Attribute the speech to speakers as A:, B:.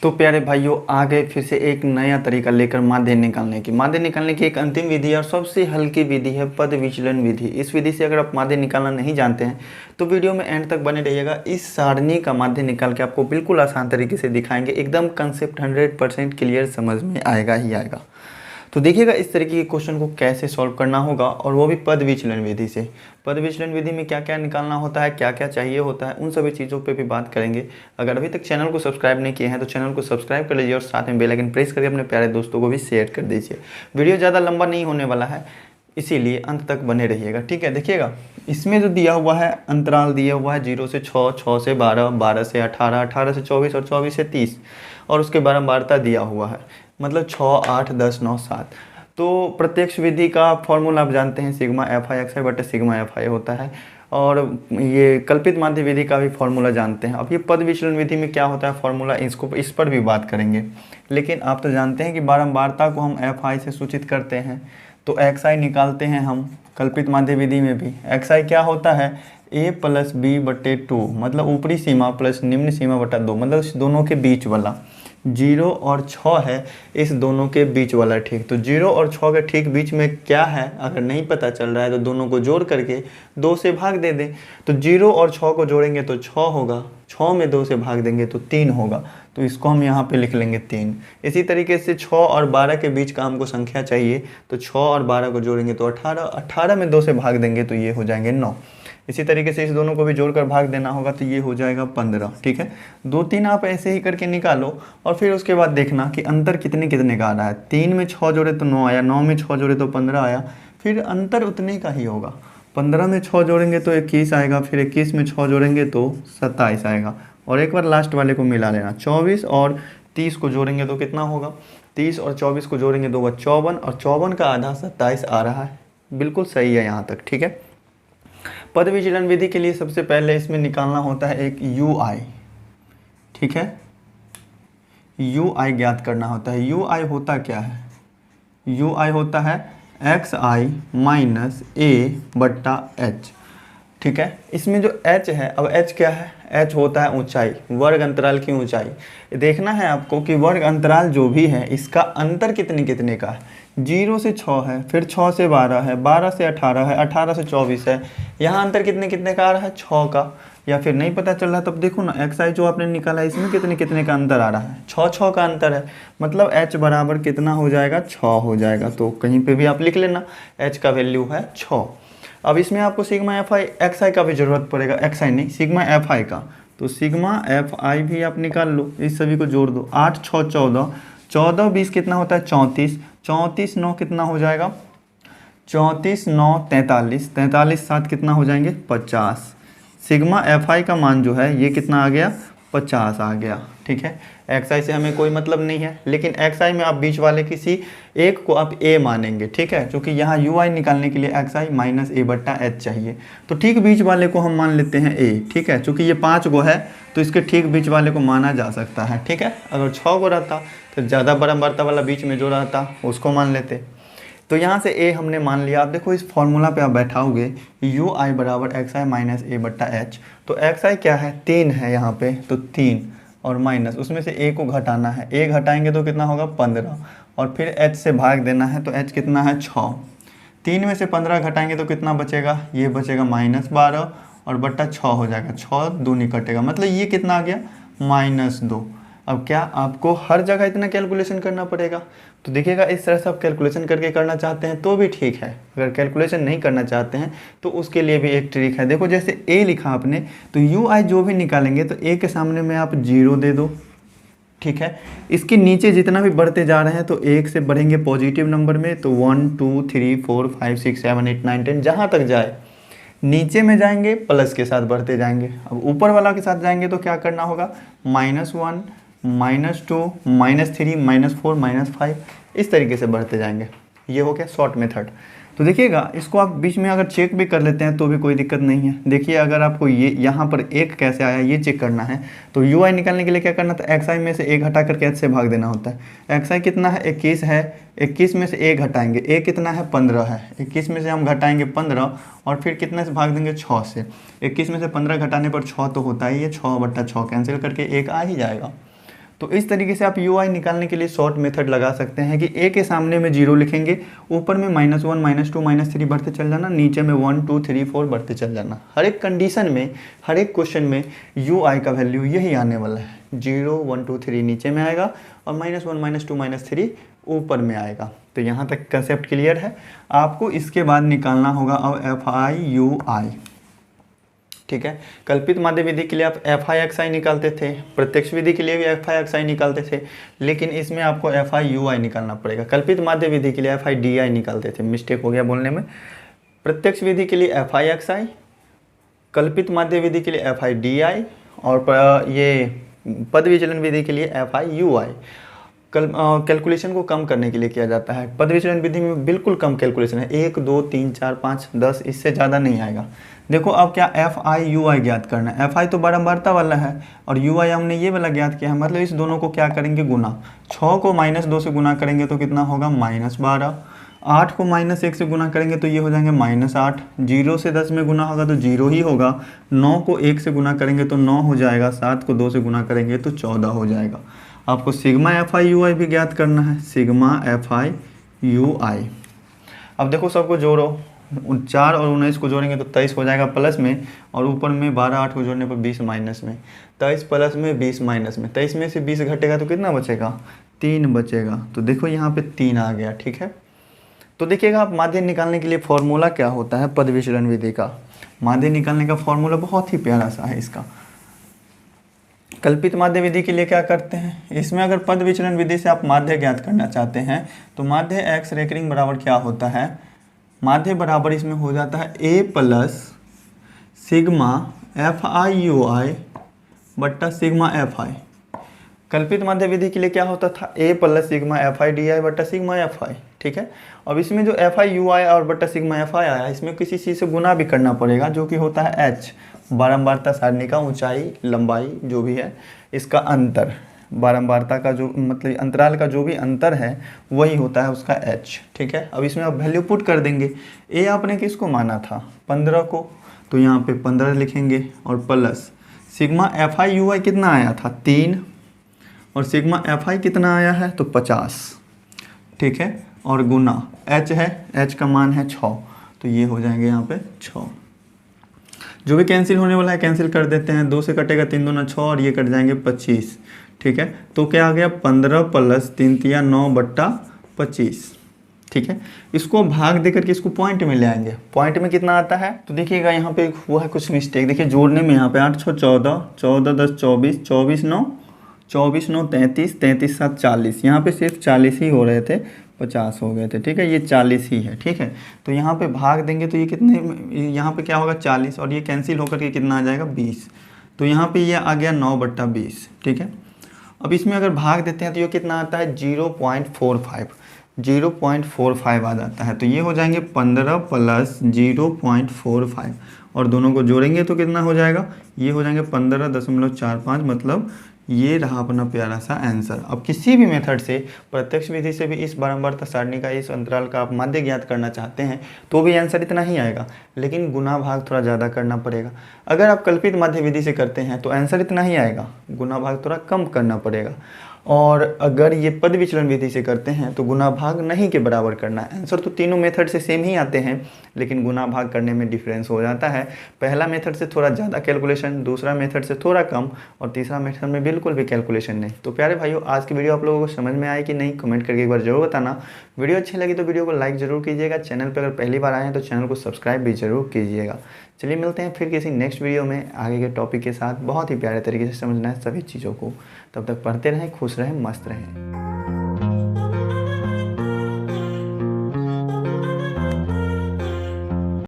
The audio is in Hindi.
A: तो प्यारे भाइयों, आ गए फिर से एक नया तरीका लेकर माध्य निकालने की एक अंतिम विधि है और सबसे हल्की विधि है पद विचलन विधि। इस विधि से अगर आप माध्य निकालना नहीं जानते हैं तो वीडियो में एंड तक बने रहिएगा। इस सारणी का माध्य निकाल के आपको बिल्कुल आसान तरीके से दिखाएंगे, एकदम कंसेप्ट 100% क्लियर समझ में आएगा ही आएगा। तो देखिएगा इस तरीके के क्वेश्चन को कैसे सॉल्व करना होगा, और वो भी पद विचलन विधि से। पद विचलन विधि में क्या क्या निकालना होता है, क्या क्या चाहिए होता है, उन सभी चीज़ों पे भी बात करेंगे। अगर अभी तक चैनल को सब्सक्राइब नहीं किए हैं तो चैनल को सब्सक्राइब कर लीजिए और साथ में बेल आइकन प्रेस करके अपने प्यारे दोस्तों को भी शेयर कर दीजिए। वीडियो ज़्यादा लंबा नहीं होने वाला है, इसीलिए अंत तक बने रहिएगा, ठीक है। देखिएगा इसमें जो दिया हुआ है अंतराल दिया हुआ है 0 से 6, 6 से 12, 12 से 18, 18 से 24 और 24 से 30, और उसके बारंबारता दिया हुआ है, मतलब 6, 8, 10, 9, 7। तो प्रत्यक्ष विधि का फॉर्मूला आप जानते हैं, सिग्मा एफ आई एक्स आई बटे सिग्मा एफ आई होता है। और ये कल्पित माध्य विधि का भी फॉर्मूला जानते हैं। अब ये पद विचलन विधि में क्या होता है फॉर्मूला, इस पर भी बात करेंगे। लेकिन आप तो जानते हैं कि बारंबारता को हम एफ आई से सूचित करते हैं, तो एक्स आई निकालते हैं हम कल्पित माध्य विधि में भी। एक्स आई क्या होता है, a प्लस बी बटे 2, मतलब ऊपरी सीमा प्लस निम्न सीमा बटा 2, मतलब इस दोनों के बीच वाला। 0 और 6 है इस दोनों के बीच वाला, ठीक। तो 0 और 6 के ठीक बीच में क्या है, अगर नहीं पता चल रहा है तो दोनों को जोड़ करके 2 से भाग दे दें। तो 0 और 6 को जोड़ेंगे तो 6 होगा, 6 में 2 से भाग देंगे तो 3 होगा, तो इसको हम यहाँ पे लिख लेंगे 3। इसी तरीके से 6 और 12 के बीच का हमको संख्या चाहिए, तो 6 और 12 को जोड़ेंगे तो 18, 18 में 2 से भाग देंगे तो ये हो जाएंगे 9। इसी तरीके से इस दोनों को भी जोड़कर भाग देना होगा, तो ये हो जाएगा 15, ठीक है। 2, 3 आप ऐसे ही करके निकालो और फिर उसके बाद देखना कि अंतर कितने कितने का आ रहा है। 3 में 6 जोड़े तो 9 आया, 9 में 6 जोड़े तो 15 आया, फिर अंतर उतने का ही होगा। 15 में 6 जोड़ेंगे तो 21 आएगा, फिर 21 में 6 जोड़ेंगे तो 27 आएगा, और एक बार लास्ट वाले को मिला लेना। 24 और 30 को जोड़ेंगे तो कितना होगा, 30 और 24 को जोड़ेंगे तो होगा 54, और 54 का आधा 27 आ रहा है। बिल्कुल सही है यहाँ तक, ठीक है। पद विचलन विधि के लिए सबसे पहले इसमें निकालना होता है एक यू आई, ठीक है। यू आई ज्ञात करना होता है। यू आई होता क्या है, यू आई होता है एक्स आई माइनस ए बट्टा एच, ठीक है। इसमें जो h है, अब h क्या है, h होता है ऊंचाई, वर्ग अंतराल की ऊंचाई। देखना है आपको कि वर्ग अंतराल जो भी है इसका अंतर कितने कितने का है। 0 से 6 है, फिर 6 से 12 है, 12 से 18 है, 18 से 24 है। यहाँ अंतर कितने कितने का आ रहा है, 6 का। या फिर नहीं पता चल रहा तब देखो ना, एक्स आई जो आपने निकाला है इसमें कितने कितने का अंतर आ रहा है, 6 का अंतर है, मतलब h बराबर कितना हो जाएगा, 6 हो जाएगा। तो कहीं पे भी आप लिख लेना, h का वैल्यू है 6। अब इसमें आपको सिग्मा एफ आई एक्स आई का भी ज़रूरत पड़ेगा, एक्स आई नहीं सिग्मा एफ आई का। तो सिग्मा एफ आई भी आप निकाल लो, इस सभी को जोड़ दो। 8, 6, 14, 14, 20 कितना होता है 34, 34, 9 कितना हो जाएगा 34, 9, 43, 43, 7 कितना हो जाएंगे 50। सिग्मा एफ आई का मान जो है ये कितना आ गया, 50 आ गया, ठीक है। एक्स आई से हमें कोई मतलब नहीं है, लेकिन एक्स आई में आप बीच वाले किसी एक को आप ए मानेंगे, ठीक है, क्योंकि यहाँ यू आई निकालने के लिए एक्स आई माइनस ए बट्टा एच चाहिए। तो ठीक बीच वाले को हम मान लेते हैं ए, ठीक है। चूँकि ये 5 गो है तो इसके ठीक बीच वाले को माना जा सकता है, ठीक है। अगर 6 गो रहता तो ज़्यादा बारंबारता वाला बीच में जो रहता उसको मान लेते। तो यहाँ से ए हमने मान लिया। आप देखो इस फॉर्मूला पे आप बैठाओगे यू आई बराबर एक्स आई माइनस ए बट्टा एच। तो एक्स आई क्या है, 3 है यहाँ पे, तो 3 और माइनस उसमें से ए को घटाना है, ए घटाएंगे तो कितना होगा 15, और फिर एच से भाग देना है, तो एच कितना है 6। 3 में से 15 घटाएंगे तो कितना बचेगा, ये बचेगा -12 और बट्टा 6 हो जाएगा, 6 दूनी कटेगा, मतलब ये कितना आ गया -2। अब क्या आपको हर जगह इतना कैलकुलेशन करना पड़ेगा, तो देखिएगा इस तरह से आप कैलकुलेशन करके करना चाहते हैं तो भी ठीक है। अगर कैलकुलेशन नहीं करना चाहते हैं तो उसके लिए भी एक ट्रिक है। देखो जैसे ए लिखा आपने, तो यू आई जो भी निकालेंगे तो ए के सामने में आप 0 दे दो, ठीक है। इसके नीचे जितना भी बढ़ते जा रहे हैं तो 1 से बढ़ेंगे पॉजिटिव नंबर में, तो 1, 2, 3, 4, 5, 6, 7, 8, 9, 10 जहाँ तक जाए। नीचे में जाएंगे प्लस के साथ बढ़ते जाएंगे। अब ऊपर वाला के साथ जाएंगे तो क्या करना होगा, -1, -2, -3, -4, -5, इस तरीके से बढ़ते जाएंगे। ये हो गया शॉर्ट मेथड। तो देखिएगा इसको आप बीच में अगर चेक भी कर लेते हैं तो भी कोई दिक्कत नहीं है। देखिए अगर आपको ये यहाँ पर 1 कैसे आया ये चेक करना है, तो यू आई निकालने के लिए क्या करना था, एक्स आई में से 1 हटा करके एच से भाग देना होता है। एक्स आई कितना है 21 है, 21 में से 1 घटाएंगे, ए कितना है 15 है, 21 में से हम घटाएंगे 15 और फिर कितने से भाग देंगे 6 से। 21 में से 15 घटाने पर 6 तो होता ही है, 6/6 कैंसिल करके 1 आ ही जाएगा। तो इस तरीके से आप यू आई निकालने के लिए शॉर्ट मेथड लगा सकते हैं कि ए के सामने में 0 लिखेंगे, ऊपर में -1 -2 -3 बढ़ते चल जाना, नीचे में 1 2 3 4 बढ़ते चल जाना। हर एक कंडीशन में, हर एक क्वेश्चन में यू आई का वैल्यू यही आने वाला है। 0 1 2 3 नीचे में आएगा और -1 -2 -3 ऊपर में आएगा। तो यहाँ तक कंसेप्ट क्लियर है। आपको इसके बाद निकालना होगा अब एफ आई यू आई, ठीक है। कल्पित माध्य विधि के लिए आप एफ आई एक्स आई निकालते थे, प्रत्यक्ष विधि के लिए भी एफ आई एक्स आई निकालते थे, लेकिन इसमें आपको एफ आई यू आई निकालना पड़ेगा। कल्पित माध्य विधि के लिए एफ आई डी आई निकालते थे, मिस्टेक हो गया बोलने में। प्रत्यक्ष विधि के लिए एफ आई एक्स आई, कल्पित माध्य विधि के लिए एफ आई डी आई, और ये पद विचलन विधि के लिए F I U I. Calculation को कम करने के लिए किया जाता है। पद विचलन विधि में बिल्कुल कम कैलकुलेशन है, 1 2 3 4 5 10, इससे ज़्यादा नहीं आएगा। देखो अब क्या एफ आई यू आई ज्ञात करना है। एफ आई तो बारंबारता वाला है और यू आई हमने ये वाला ज्ञात किया है, मतलब इस दोनों को क्या करेंगे, गुना। 6 को -2 से गुना करेंगे तो कितना होगा, -12। 8 को -1 से गुना करेंगे तो ये हो जाएंगे -8। 0 से 10 में गुना होगा तो 0 ही होगा। 9 को 1 से गुना करेंगे तो 9 हो जाएगा। 7 को 2 से गुना करेंगे तो 14 हो जाएगा। आपको सिग्मा एफ आई यू आई भी ज्ञात करना है, सिग्मा एफ आई यू आई। अब देखो सबको जोड़ो, 4 और 19 को जोड़ेंगे तो 23 हो जाएगा प्लस में, और ऊपर में 12 8 को जोड़ने पर 20 माइनस में। 23 प्लस में 20 माइनस में, 23 में से 20 घटेगा तो कितना बचेगा, 3 बचेगा। तो देखो यहाँ पे 3 आ गया, ठीक है। तो देखिएगा आप माध्य निकालने के लिए फॉर्मूला क्या होता है पद विचलन विधि का। माध्य निकालने का फॉर्मूला बहुत ही प्यारा सा है इसका। कल्पित माध्य विधि के लिए क्या करते हैं, इसमें अगर पद विचलन विधि से आप माध्य ज्ञात करना चाहते हैं तो माध्य एक्स रेकरिंग बराबर क्या होता है, माध्य बराबर इसमें हो जाता है A plus sigma F I U I बट्टा सिग्मा एफ आई। कल्पित माध्य विधि के लिए क्या होता था, A plus sigma F I D I बट्टा सिग्मा एफ आई, ठीक है। अब इसमें जो एफ आई यू आई और बट्टा सिग्मा एफ आई आया, इसमें किसी चीज़ से गुना भी करना पड़ेगा, जो कि होता है एच, बारंबारता सारणी का ऊंचाई लंबाई जो भी है इसका अंतर, बारंबारता का जो मतलब अंतराल का जो भी अंतर है वही होता है उसका एच, ठीक है। अब इसमें आप वैल्यू पुट कर देंगे। ए आपने किसको माना था, 15 को, तो यहाँ पे 15 लिखेंगे और plus sigma F I U I कितना आया था, 3, और सिग्मा एफ आई कितना आया है तो 50, ठीक है, और गुना एच है, एच का मान है 6, तो ये हो जाएंगे यहाँ पे 6। जो भी कैंसिल होने वाला है कैंसिल कर देते हैं, 2 से कटेगा 3 दूना 6 और ये कट जाएंगे 25, ठीक है। तो क्या आ गया, 15 प्लस 3 तिया 9 बट्टा 25, ठीक है। इसको भाग देकर के इसको पॉइंट में ले आएंगे। पॉइंट में कितना आता है तो देखिएगा यहाँ पे हुआ है कुछ मिस्टेक। देखिए जोड़ने में यहाँ पे 8 6 14, 14 10 24, 24 9 33, 33 7 40, यहाँ पे सिर्फ 40 ही हो रहे थे, 50 हो गए थे, ठीक है। ये 40 ही है, ठीक है। तो यहाँ पे भाग देंगे तो ये कितने, यहाँ पे क्या होगा 40 और ये कैंसिल होकर के कितना आ जाएगा 20, तो यहाँ पे ये आ गया 9 बट्टा 20, ठीक है। अब इसमें अगर भाग देते हैं तो ये कितना आता है 0.45, 0.45 आ जाता है। तो ये हो जाएंगे 15 प्लस 0.45 और दोनों को जोड़ेंगे तो कितना हो जाएगा, ये हो जाएंगे 15.45, मतलब ये रहा अपना प्यारा सा आंसर। अब किसी भी मेथड से, प्रत्यक्ष विधि से भी इस बारंबारता सारणी का, इस अंतराल का आप माध्य ज्ञात करना चाहते हैं तो भी आंसर इतना ही आएगा, लेकिन गुना भाग थोड़ा ज़्यादा करना पड़ेगा। अगर आप कल्पित माध्य विधि से करते हैं तो आंसर इतना ही आएगा, गुना भाग थोड़ा कम करना पड़ेगा। और अगर ये पद विचलन विधि से करते हैं तो गुना भाग नहीं के बराबर करना है। आंसर तो तीनों मेथड से सेम ही आते हैं, लेकिन गुना भाग करने में डिफरेंस हो जाता है। पहला मेथड से थोड़ा ज़्यादा कैलकुलेशन, दूसरा मेथड से थोड़ा कम, और तीसरा मेथड में बिल्कुल भी कैलकुलेशन नहीं। तो प्यारे भाइयों, आज की वीडियो आप लोगों को समझ में आई कि नहीं, कमेंट करके एक बार जरूर बताना। वीडियो अच्छी लगी तो वीडियो को लाइक ज़रूर कीजिएगा। चैनल पर अगर पहली बार आए हैं तो चैनल को सब्सक्राइब भी जरूर कीजिएगा। चलिए मिलते हैं फिर किसी नेक्स्ट वीडियो में आगे के टॉपिक के साथ। बहुत ही प्यारे तरीके से समझना है सभी चीज़ों को। तब तक पढ़ते रहें, खुश रहें, मस्त रहें।